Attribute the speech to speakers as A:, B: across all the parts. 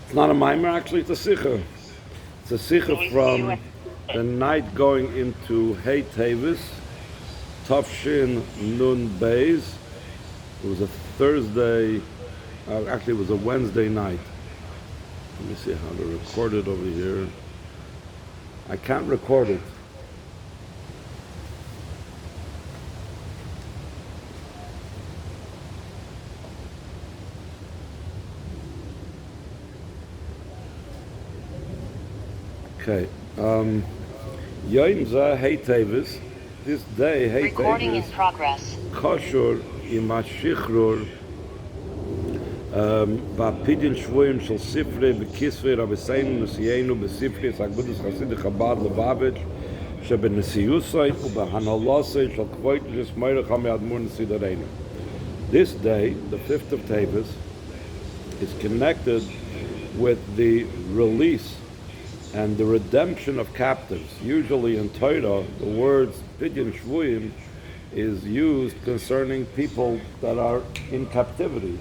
A: It's not a mimer, actually, it's a Sicha. It's a Sicha from the night going into Hey Teves, Tafshin Nun Beis. It was a Thursday, actually it was a Wednesday night. Let me see how to record it over here. I can't record it. Okay. Yom Zeh Hey Teves. This day, Hey Teves.
B: Recording in progress.
A: Kosher ima shichrur והפידין שבויים של ספרי בכיסוי רבסיינו נשיאנו בספרי סגודס חסידי חב"ד לבביץ' שבנשיאוסי ובהנהלוסי של כבוד לשמורך מאדמו"ר נסידרנו. This day, the 5th of Teves, is connected with the release and the redemption of captives. Usually in Torah, the words Pidyon Shvuyim is used concerning people that are in captivity.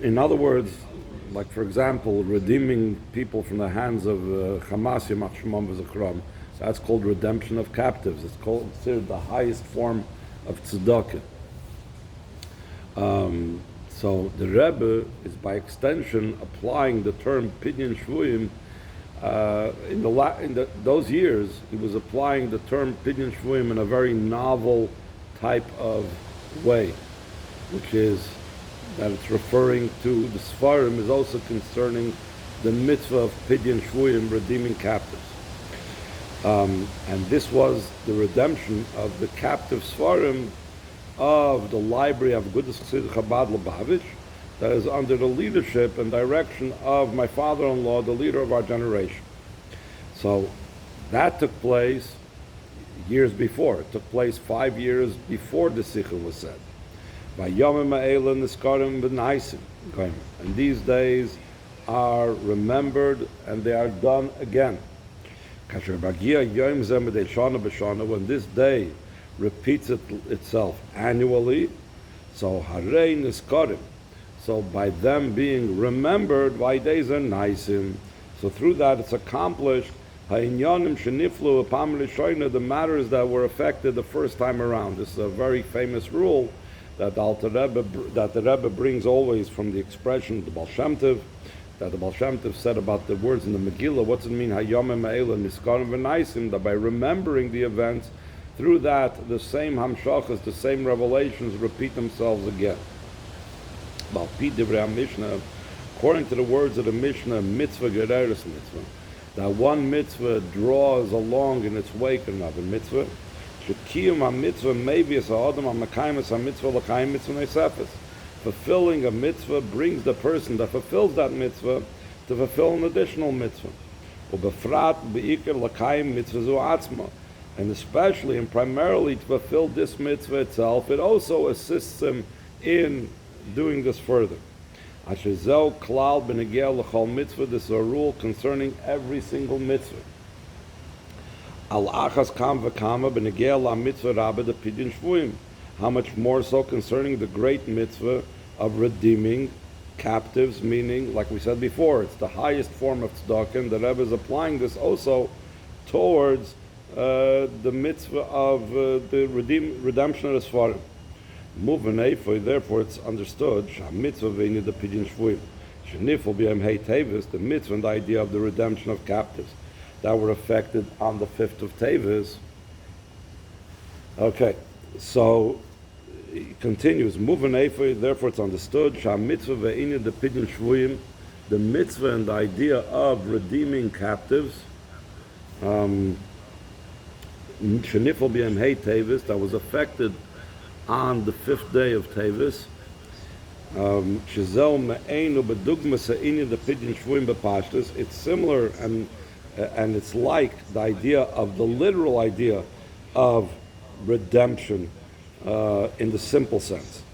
A: In other words, like for example, redeeming people from the hands of Hamas, Yamach Shemam V'Zachram, that's called redemption of captives. It's considered the highest form of tzedakah. So the Rebbe is by extension applying the term Pidyon Shvuyim. In those years, he was applying the term Pidyon Shvuyim in a very novel type of way, which is that it's referring to the Sfarim is also concerning the mitzvah of Pidyon Shvuyim, redeeming captives. And this was the redemption of the captive Sfarim of the library of Geulah Chabad Lubavitch that is under the leadership and direction of my father-in-law, the leader of our generation. So that took place years before. It took place 5 years before the Sicha was said. And these days are remembered and they are done again. When this day repeats itself annually, so Harei Niskarim. So by them being remembered, by days are Naisim. So through that it's accomplished the matters that were affected the first time around. This is a very famous rule that the Rebbe brings always from the expression of the Baal Shem Tov, that the Baal Shem Tov said about the words in the Megillah. What's it mean? Hayomim Ha'ela Niskarim V'Naisim, that by remembering the events, through that the same hamshachas, the same revelations repeat themselves again. According to the words of the Mishnah, mitzvah gereres mitzvah, that one mitzvah draws along in its wake another mitzvah. Shekiyum ha-mitzvah maybe as ha'adam ha-makayim ha-mitzvah l'kayim mitzvah ne'sefes. Fulfilling a mitzvah brings the person that fulfills that mitzvah to fulfill an additional mitzvah. Ubefrat be'ikar l'kayim mitzvah zu atzma. And especially and primarily to fulfill this mitzvah itself, it also assists him in doing this further. This is a rule concerning every single mitzvah. How much more so concerning the great mitzvah of redeeming captives, meaning, like we said before, it's the highest form of tzedakah, and the Rebbe is applying this also towards the mitzvah of the redemption of the Sfarim. Therefore it's understood the mitzvah and the idea of the redemption of captives that were affected on the 5th of Teves. Okay, so it continues. Therefore it's understood the mitzvah and the idea of redeeming captives that was affected on the 5th day of Teves. It's similar and it's like the idea of the literal idea of redemption in the simple sense.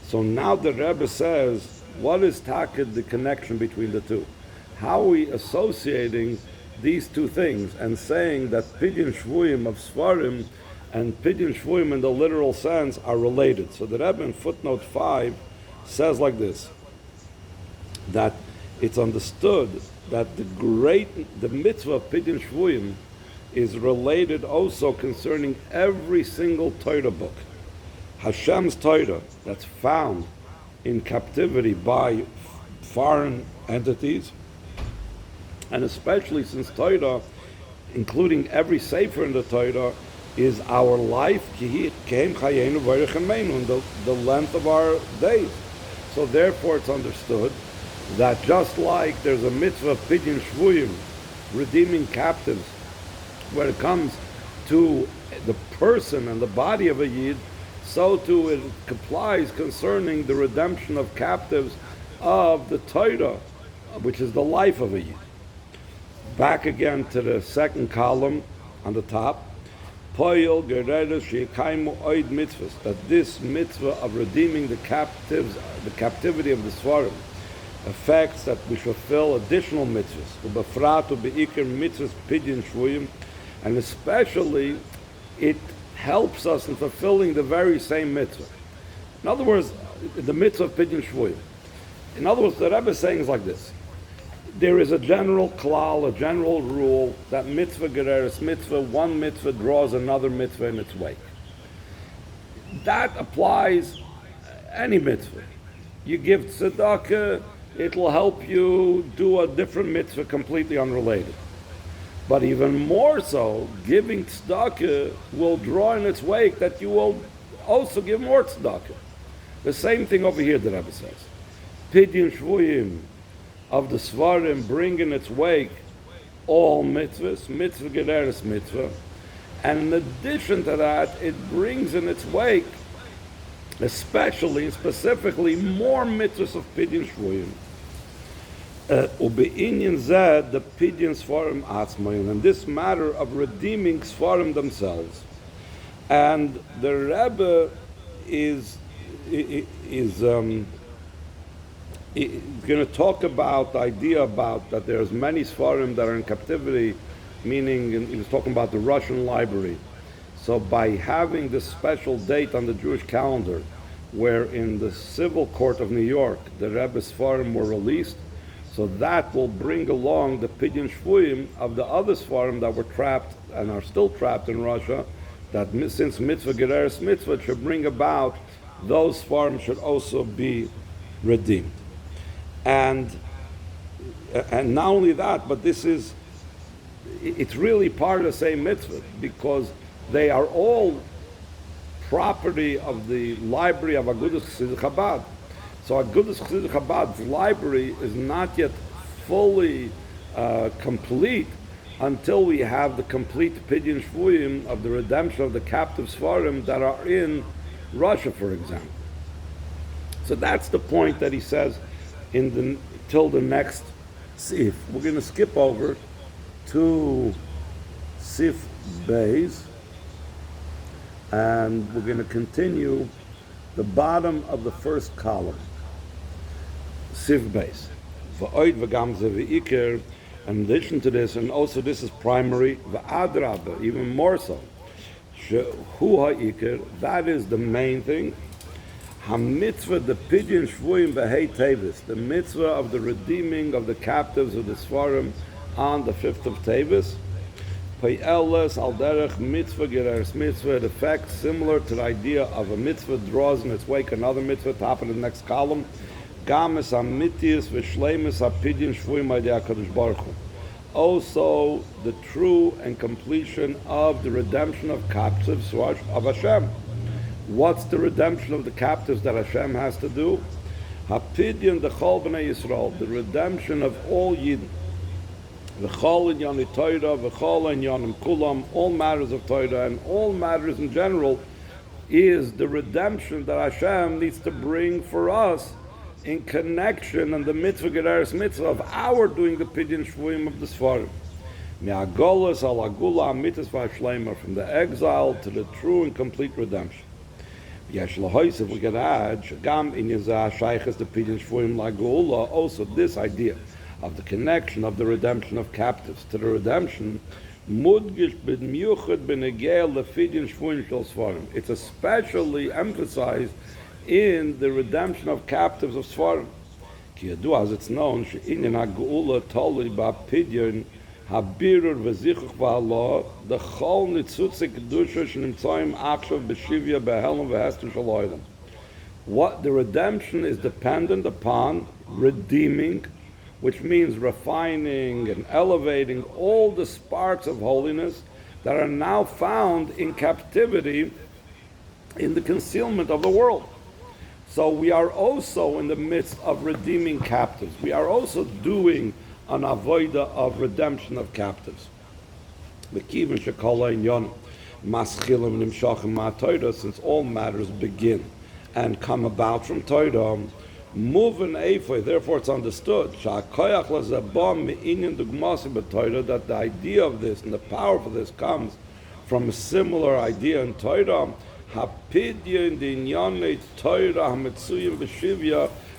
A: So now the Rebbe says, what is the connection between the two? How are we associating these two things and saying that Pidyon Shvuyim of Sfarim and Pidyon Shvuyim in the literal sense are related. So the Rebbe in footnote 5 says like this, that it's understood that the mitzvah of Pidyon Shvuyim is related also concerning every single Torah book. Hashem's Torah that's found in captivity by foreign entities, and especially since Torah, including every sefer in the Torah, is our life, the length of our days. So therefore it's understood that just like there's a mitzvah of Pidyon Shvuyim, redeeming captives, when it comes to the person and the body of a Yid, so too it applies concerning the redemption of captives of the Torah, which is the life of a Yid. Back again to the second column on the top, that this mitzvah of redeeming the captives, the captivity of the Svarim, affects that we fulfill additional mitzvahs, and especially it helps us in fulfilling the very same mitzvah. In other words, the mitzvah of Pidyon Shvuyim. In other words, the Rebbe is saying is like this. There is a general klal, a general rule, that mitzvah gereres mitzvah, one mitzvah draws another mitzvah in its wake. That applies any mitzvah. You give tzedakah, it will help you do a different mitzvah completely unrelated. But even more so, giving tzedakah will draw in its wake that you will also give more tzedakah. The same thing over here, the Rebbe says. Pidyon Shvuyim of the Svarim bring in its wake all mitzvahs, mitzvah gereres mitzvah, and in addition to that, it brings in its wake, especially, specifically, more mitzvahs of Pidyon Shvuyim. Ube'inyan zed the Pidyon Svarim atzmayin, and this matter of redeeming Svarim themselves. And the Rebbe is going to talk about the idea about that there's many Svarim that are in captivity, meaning he was talking about the Russian library. So by having this special date on the Jewish calendar, where in the civil court of New York, the Rebbe's Svarim were released, so that will bring along the Pidyon Shvuyim of the other Svarim that were trapped and are still trapped in Russia, that since mitzvah gereres mitzvah should bring about, those Svarim should also be redeemed. And not only that, but it's really part of the same mitzvah, because they are all property of the library of Agudas Chassidus Chabad. So Agudas Chassidus Chabad's library is not yet fully complete until we have the complete Pidyon Shvuyim of the redemption of the captive Svarim that are in Russia, for example. So that's the point that he says till the next Sif. We're going to skip over to Sif Beis, and we're going to continue the bottom of the first column. Sif Beis. V'oid v'gam ze v'iker. In addition to this, and also this is primary, v'adraba, even more so. Hu ha'ikr, that is the main thing. Ha-mitzvah, the Pidyon Shvuyim v'hei Teves, the mitzvah of the redeeming of the captives of the Svarim on the 5th of Teves. Pei'eles al derech mitzvah gereres mitzvah, it affects similar to the idea of a mitzvah draws in its wake another mitzvah, top of the next column. Games ha-mitzias v'shleimus ha-Pidyon Shvuyim ha'idei HaKadosh Baruch Hu. Also, the true and completion of the redemption of captives of Hashem. What's the redemption of the captives that Hashem has to do? Ha-Pidyon d'chol b'nei Yisrael, the redemption of all Yidden. V'chol inyan Torah, v'chol inyan kulam, all matters of Torah and all matters in general is the redemption that Hashem needs to bring for us in connection and the mitzvah gereres mitzvah of our doing the Pidyon Shvuyim of the Svarim. Me'agolas al Geulah mitzvah shleima, from the exile to the true and complete redemption. Yesh lahois, if we could add, shagam in yizah shayches the Pidyon Shvuyim la Geulah, also this idea of the connection of the redemption of captives to the redemption Mudgish b'miuchad b'negel lefidin shvuin shel Sfarim. It's especially emphasized in the redemption of captives of Sfarim. Ki yadu, as it's known, she'inyan ha'geula toli ba'pidyon habirur v'zichuch v'hallah the chol nitzutze kedusha shenimtzoyim achshav b'shivya b'helem v'hester shel oilam. What the redemption is dependent upon redeeming, which means refining and elevating all the sparks of holiness that are now found in captivity in the concealment of the world. So we are also in the midst of redeeming captives. We are also doing an avoida of redemption of captives. Since all matters begin and come about from Torah, moving Eifoi, therefore it's understood that the idea of this and the power for this comes from a similar idea in Torah.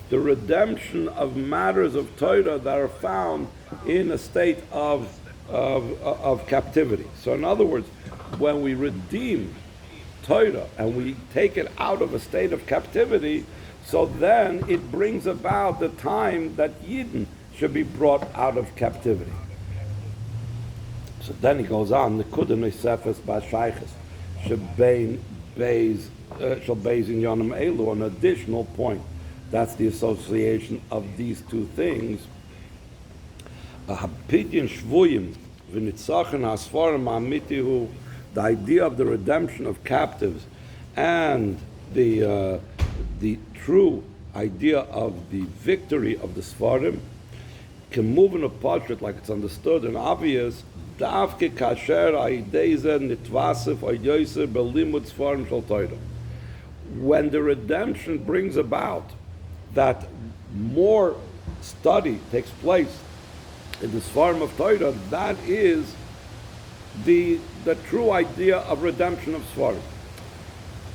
A: The redemption of matters of Torah that are found in a state of captivity. So in other words, when we redeem Torah and we take it out of a state of captivity, so then it brings about the time that Yidden should be brought out of captivity. So then he goes on, Nekuda Nosefes B'Shayches Shebein Beis in Yonim Elu, an additional point. That's the association of these two things. Hapidyon Shvuyim V'Nitzachen HaSfarim HaMitihu, the idea of the redemption of captives and the true idea of the victory of the Sfarim can move in a portrait like it's understood and obvious. Davke kasher aideze nitvasif ayose belimud Sfarim shel Torah. When the redemption brings about that more study takes place in the Sfarim of Torah, that is the true idea of redemption of Sfarim.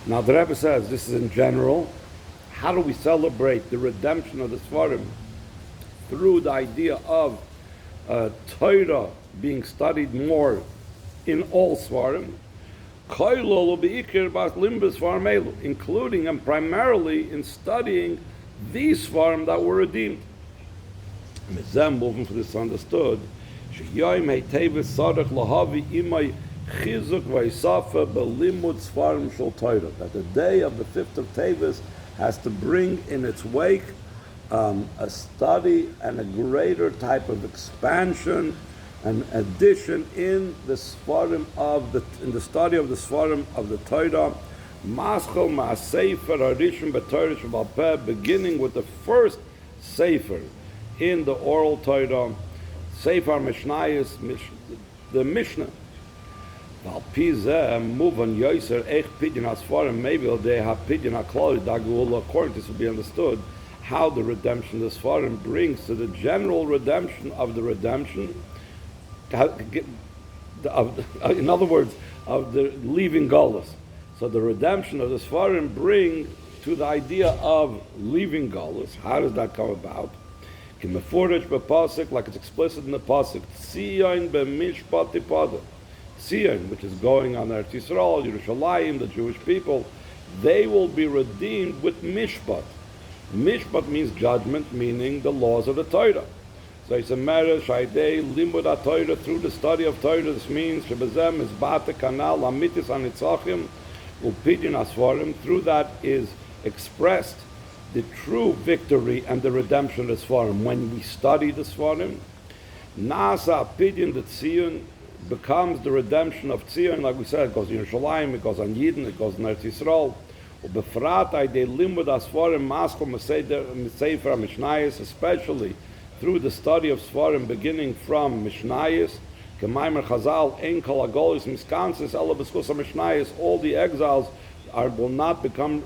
A: Now the Rebbe says this is in general. How do we celebrate the redemption of the Sfarim? Through the idea of Torah being studied more in all Sfarim, including and primarily in studying these Sfarim that were redeemed. Mizem, moving for this understood, that the day of the 5th of Teves has to bring in its wake a study and a greater type of expansion and addition in the Sfarim in the study of the Sfarim of the Torah, Maschel Ma'asefer Harishim B'Torah Shebal Peh, beginning with the first Sefer in the oral Torah, Sefer Mishnayos, the Mishnah. Maybe according to this will be understood how the redemption of the Sfarim brings to the general redemption of the redemption, in other words, of the leaving Geulah. So the redemption of the Sfarim bring to the idea of leaving Geulah. How does that come about? Like it's explicit in the pasuk, Tzion b'mishpat tipada. Sion, which is going on Eretz Yisrael, Yerushalayim, the Jewish people, they will be redeemed with mishpat. Mishpat means judgment, meaning the laws of the Torah. So it's a marriage, shaydei, limud ha-Torah, through the study of Torah. This means, shebezem is bate kanal, amitis anitzachim, upidin asfarim. Through that is expressed the true victory and the redemption of the Sfarim. When we study the Sfarim, nasa apidin the tziyun, becomes the redemption of Tzion, like we said, it goes in Yerushalayim, it goes on Yidden, it goes in Eretz Yisrael. Especially through the study of Sfarim, beginning from Mishnayos, all the exiles will not become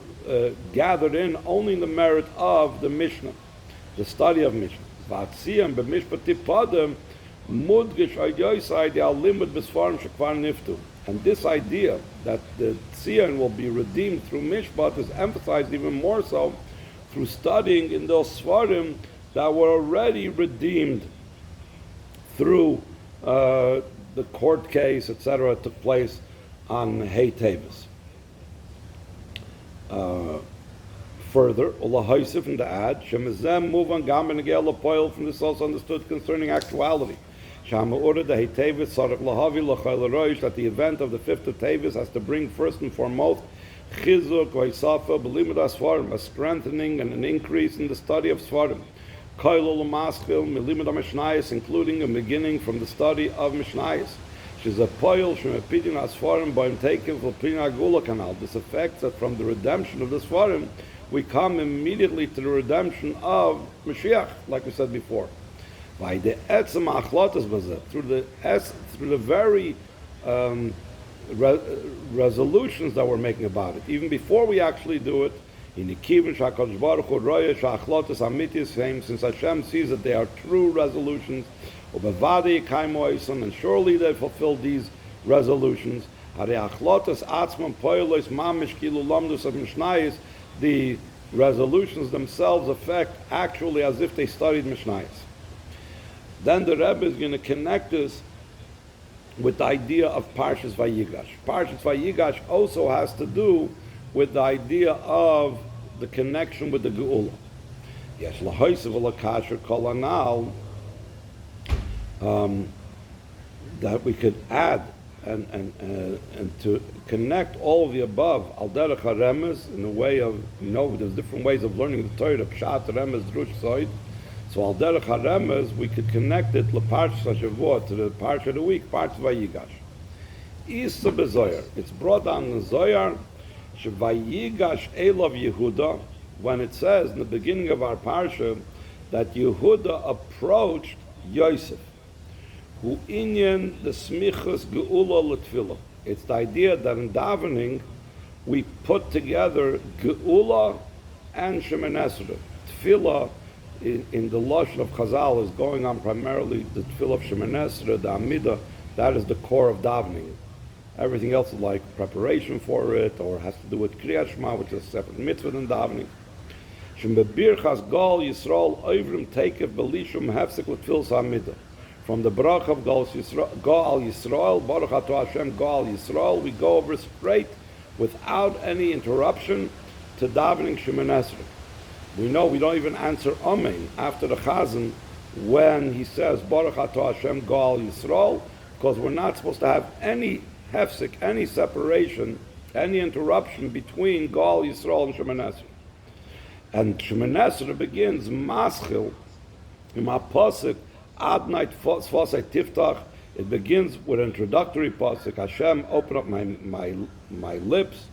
A: gathered in only in the merit of the Mishnah, the study of Mishnah. And this idea that the Tzion will be redeemed through Mishpat is emphasized even more so through studying in those Sfarim that were already redeemed through the court case, etc., took place on Hey Teves. Further, Allah Haisif in the ad, Shemazem move on Gaman Geulah Poil from this also understood concerning actuality. Shama ordered the Hey Teves Sarach Lahavi Lachayla Roish that the event of the 5th of Teves has to bring first and foremost Chizuk Vaisafa Belimud Asfarim, a strengthening and an increase in the study of Svarim. Koilol Maskil Milimud Mishnayis, including a beginning from the study of Mishnayis. She's a poil Shemepidin Asfarim by taking Filpina Geulah canal. This affects that from the redemption of the Svarim we come immediately to the redemption of Moshiach, like we said before. By the etzem achlotas bazeh, through the very resolutions that we're making about it, even before we actually do it. In the kivin shakadosh baruch hu roya shachlotas amitis fame, since Hashem sees that they are true resolutions, ubevadi kaimo oison, and surely they fulfill these resolutions. Hare achlotas atzman poilos mamish kilu lamdus of mishnayis. The resolutions themselves affect actually as if they studied Mishnayos. Then the Rebbe is going to connect this with the idea of Parshas Vayigash. Parshas Vayigash also has to do with the idea of the connection with the Geulah. Yes, lahoysev lakasher kol anal, that we could add and to connect all of the above, al derech haremes, in a way of, there's different ways of learning the Torah, pshat, remes, drush, soid. So al derech haremes, we could connect it leparshas hashavua, to the parsha of the week, Parshas Vayigash. Isa bezoyer, it's brought down in the Zoyar, shevayigash elov Yehuda, when it says in the beginning of our parsha that Yehuda approached Yosef. Hu inyan the smichas Geulah l'tfilah. It's the idea that in davening we put together Geulah and Shemoneh Esrei. Tfilah in the lashon of Chazal is going on primarily the tfilah of Shemoneh Esrei, the Amidah. That is the core of davening. Everything else is like preparation for it, or has to do with Kriyat Shema, which is a separate mitzvah than davening. Shem bebirchas Gal Yisrael Oivrim Tekev Belishum Hefsek l'tfilas Amidah. From the Baruch of Gal Yisrael, Baruch Ato Hashem Gal Yisrael, we go over straight without any interruption to davening Shemoneh Esrei. We know we don't even answer Amen after the Chazan when he says Baruch Ato Hashem Gal Yisrael, because we're not supposed to have any hefsek, any separation, any interruption between Gal Yisrael and Shemoneh Esrei. And Shemoneh Esrei begins Maschil in my pasuk Ad night Sfasei Tiftach. It begins with an introductory pasuk. Hashem, open up my lips.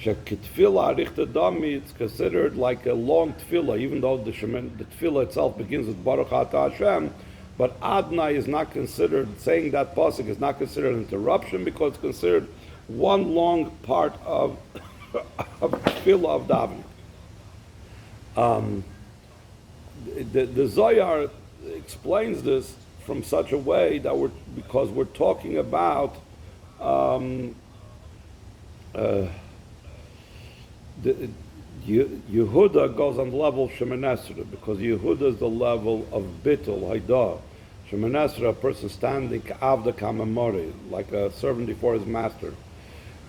A: Shekitfila arichta dami. It's considered like a long tefillah, even though the tefillah itself begins with Baruch Atah Hashem. But Adnai is not considered, saying that pasuk is not considered an interruption, because it's considered one long part of tefillah of davening. The Zohar explains this from such a way that because we're talking about Yehuda goes on the level of Shemoneh Esrei, because Yehuda is the level of Bittul, Haidah. Shemoneh Esrei, a person standing Avda Kamamori, like a servant before his master.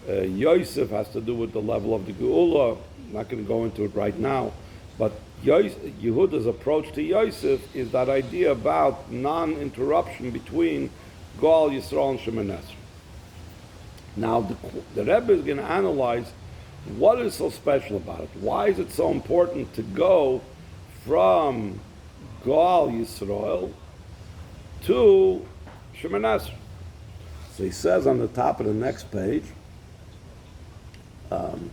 A: Yosef has to do with the level of the Geulah. I'm not going to go into it right now, but Yehuda's approach to Yosef is that idea about non-interruption between Gal Yisrael and Shemoneh Esrei. Now the Rebbe is going to analyze what is so special about it. Why is it so important to go from Gal Yisrael to Shemoneh Esrei? So he says on the top of the next page, Ikar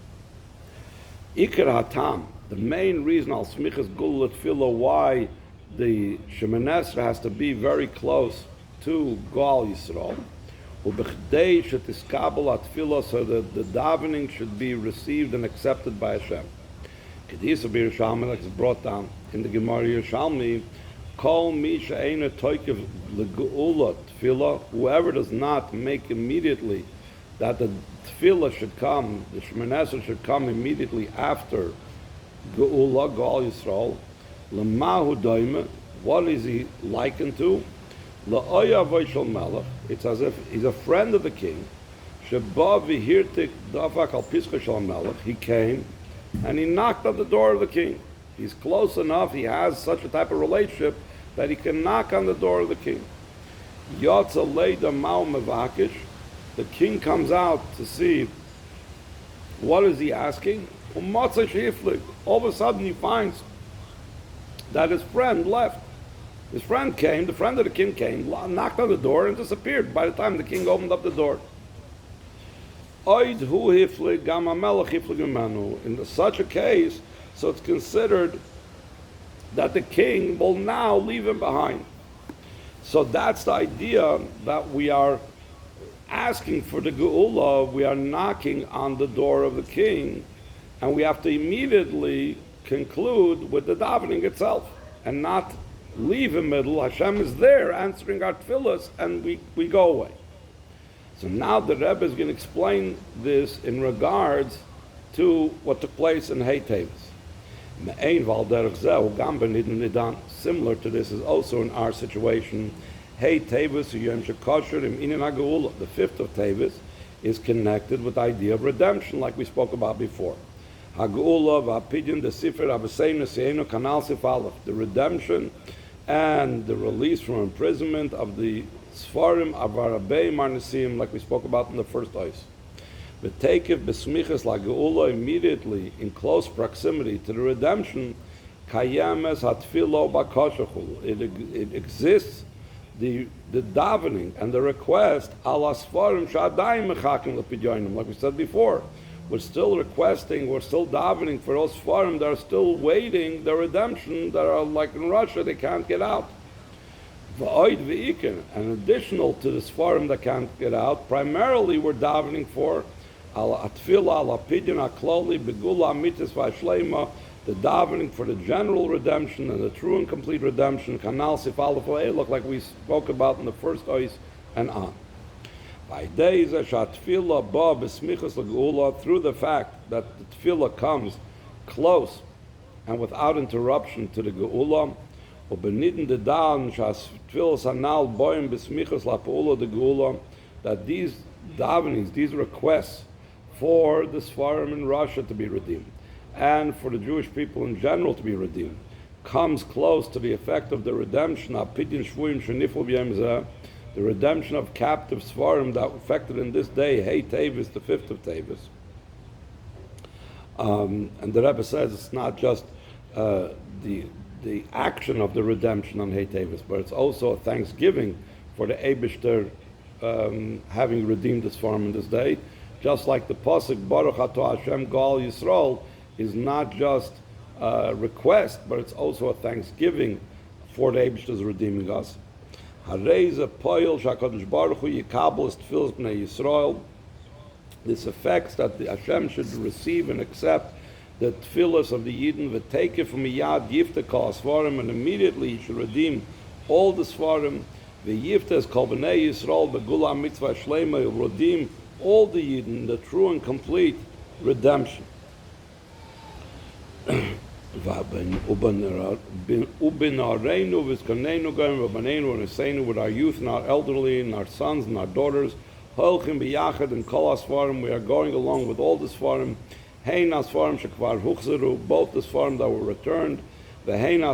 A: Hatam, the main reason al smichas Geulah tefillah, why the Shemoneh Esrei has to be very close to Gal Yisrael, ubechdei shetiskabel atfilah, so that the davening should be received and accepted by Hashem. Kedisa b'Yerushalmi, like it's brought down in the Gemara Yerushalmi, kol mi she'eina toikev leGeulah tefillah, whoever does not make immediately that the tefillah should come, the Shemoneh Esrei should come immediately after Geulah, Gal Yisrael, lemahu doime, what is he likened to? La'oya v'shel melech. It's as if he's a friend of the king. Sheba v'hirtik davak al pischa shel melech. He came and he knocked on the door of the king. He's close enough. He has such a type of relationship that he can knock on the door of the king. Yotza leida ma'u mevakish. The king comes out to see what is he asking. Umatza sheiflik. All of a sudden he finds that his friend left. His friend came, the friend of the king came, knocked on the door and disappeared by the time the king opened up the door. In such a case, so it's considered that the king will now leave him behind. So that's the idea that we are asking for the Geulah, we are knocking on the door of the king, and we have to immediately conclude with the davening itself, and not leave in middle. Hashem is there answering our tefillas, and we go away. So now the Rebbe is going to explain this in regards to what took place in Teves. Similar to this is also in our situation. Teves, the 5th of Teves, is connected with the idea of redemption, like we spoke about before. The redemption and the release from imprisonment of the Sfarim Avarabei Marnesim, like we spoke about in the first ice. The Tekev Besmiches La Geulah, immediately in close proximity to the redemption, Kayemes Hatfilo Bakashachul. It exists, the davening and the request, Ala Sfarim Shadayim Mechakim Lepidyonim, like we said before. We're still requesting, we're still davening for those Sfarim that are still waiting the redemption, that are like in Russia, they can't get out. And additional to the Sfarim that can't get out, primarily we're davening for the davening for the general redemption and the true and complete redemption, like we spoke about in the first ice and on. By days, through the fact that the tefillah comes close and without interruption to the Geulah, that these davenings, these requests for the Sfarim in Russia to be redeemed, and for the Jewish people in general to be redeemed, comes close to the effect of the redemption, the redemption of captive Sfarim that affected in this day, Teves, the 5th of Teves. And the Rebbe says it's not just the action of the redemption on Teves, but it's also a thanksgiving for the Eibishter having redeemed the Sfarim in this day. Just like the pasuk Baruch Atah Hashem Gal Yisrael is not just a request, but it's also a thanksgiving for the Eibishter's redeeming us. This affects that the Hashem should receive and accept the tefillas of the Yidden, the take it from Yad Yiftaka Sfarim, and immediately he should redeem all the Sfarim. The Yiftas Kol B'nei Yisrael Begula Mitzvah Shlema, he'll redeem all the Yidden, the true and complete redemption. With our youth and our elderly and our sons and our daughters, we are going along with all the Sfarim, both the Sfarim that were returned, and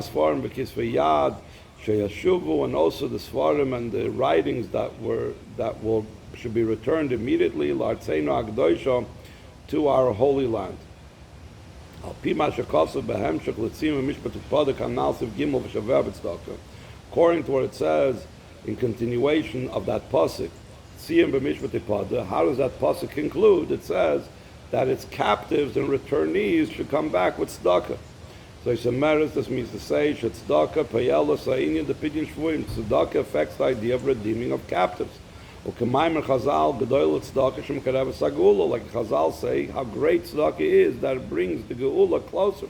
A: also the Sfarim and the writings that should be returned immediately to our holy land. According to what it says in continuation of that pasuk, how does that pasuk conclude? It says that its captives and returnees should come back with tzedakah. So this means to say tzedakah affects the idea of redeeming of captives. Like Chazal say, how great tzedakah is, that it brings the Geulah closer.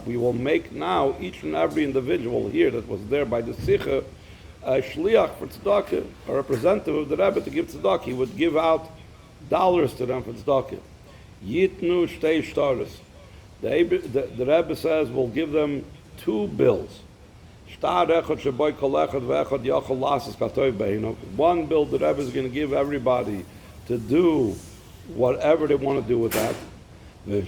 A: We will make now each and every individual here that was there by the Sicha a shliach for tzedakah, a representative of the Rebbe to give tzedakah. He would give out dollars to them for tzedakah. Yitnu shtei shtaris. The Rebbe says we'll give them two bills. One bill the Rebbe is going to give everybody to do whatever they want to do with that. An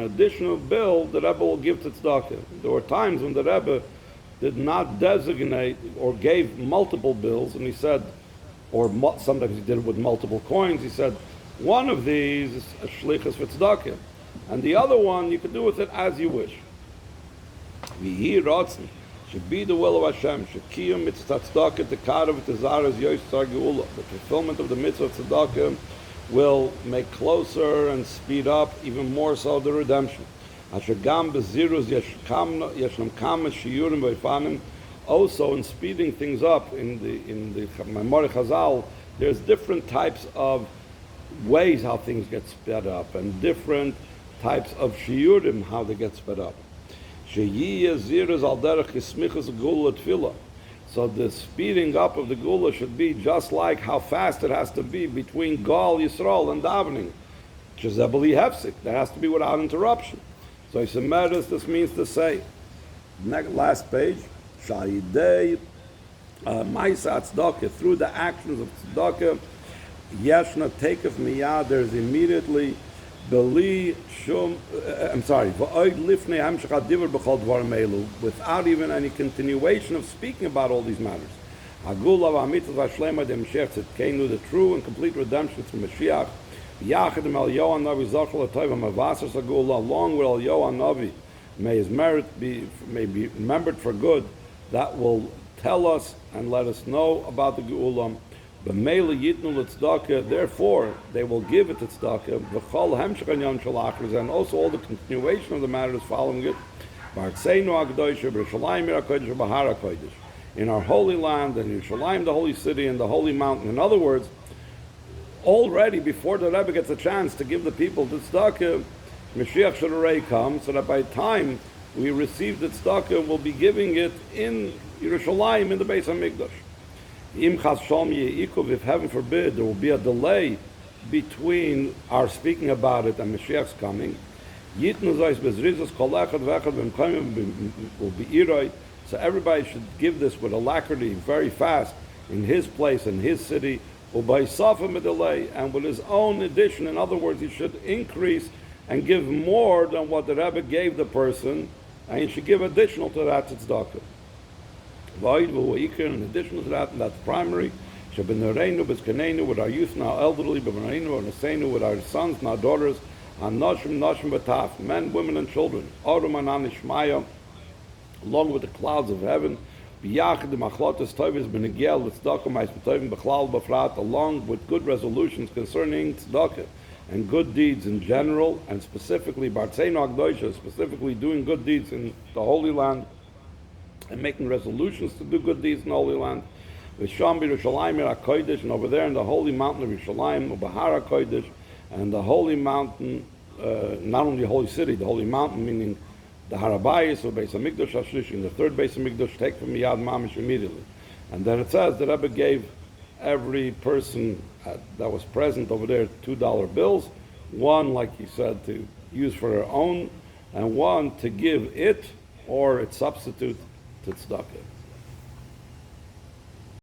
A: additional bill the Rebbe will give to tzedakah. There were times when the Rebbe did not designate or gave multiple bills, and he said, or sometimes he did it with multiple coins. He said, one of these is a shlichus for tzedakah, and the other one you can do with it as you wish. Should be the will of Hashem. Shekiyum mitzvah tzedakah tekarav v'tezaras yoshar Geulah. The fulfillment of the mitzvah of tzedakah will make closer and speed up even more so the redemption. Asher gam bezirus yeshnam kam shiurim v'yifanim. Also, in speeding things up in the Memori Chazal, there's different types of ways how things get sped up, and different types of shiurim how they get sped up. So the speeding up of the Geulah should be just like how fast it has to be between Gal, Yisrael, and davening. There has to be without interruption. So he said, this means to say, last page, through the actions of tzedakah, yeshna taketh miyad, there's immediately without even any continuation of speaking about all these matters. The true and complete redemption through Moshiach, along with Eliyahu Navi, may his merit may be remembered for good, that will tell us and let us know about the Geulah. Therefore, they will give it to tzedakah, and also all the continuation of the matters following it. In our holy land, and in Yerushalayim, the holy city, and the holy mountain. In other words, already before the Rebbe gets a chance to give the people the tzedakah, Moshiach should already come, so that by the time we receive the tzedakah, we'll be giving it in Yerushalayim, in the Beis HaMikdash. If heaven forbid there will be a delay between our speaking about it and Mashiach's coming, so everybody should give this with alacrity very fast in his place, in his city, and with his own addition. In other words, he should increase and give more than what the Rebbe gave the person, and he should give additional to that tzedakah. In addition to that, and that's primary, with our youth now elderly, with our sons and our daughters, men, women, and children, along with the clouds of heaven, along with good resolutions concerning tzedakah and good deeds in general, and specifically specifically doing good deeds in the Holy Land, and making resolutions to do good deeds in the Holy Land. And over there in the holy mountain of Yerushalayim, Bahar HaKodesh, and the holy mountain, not only the holy city, the holy mountain, meaning the Harabayis, or Beis HaMikdash HaShlishi, the third Beis HaMikdash, take from Yad Mamish immediately. And then it says the Rebbe gave every person that was present over there $2 bills, one, like he said, to use for their own, and one to give it or its substitute to tzedakah.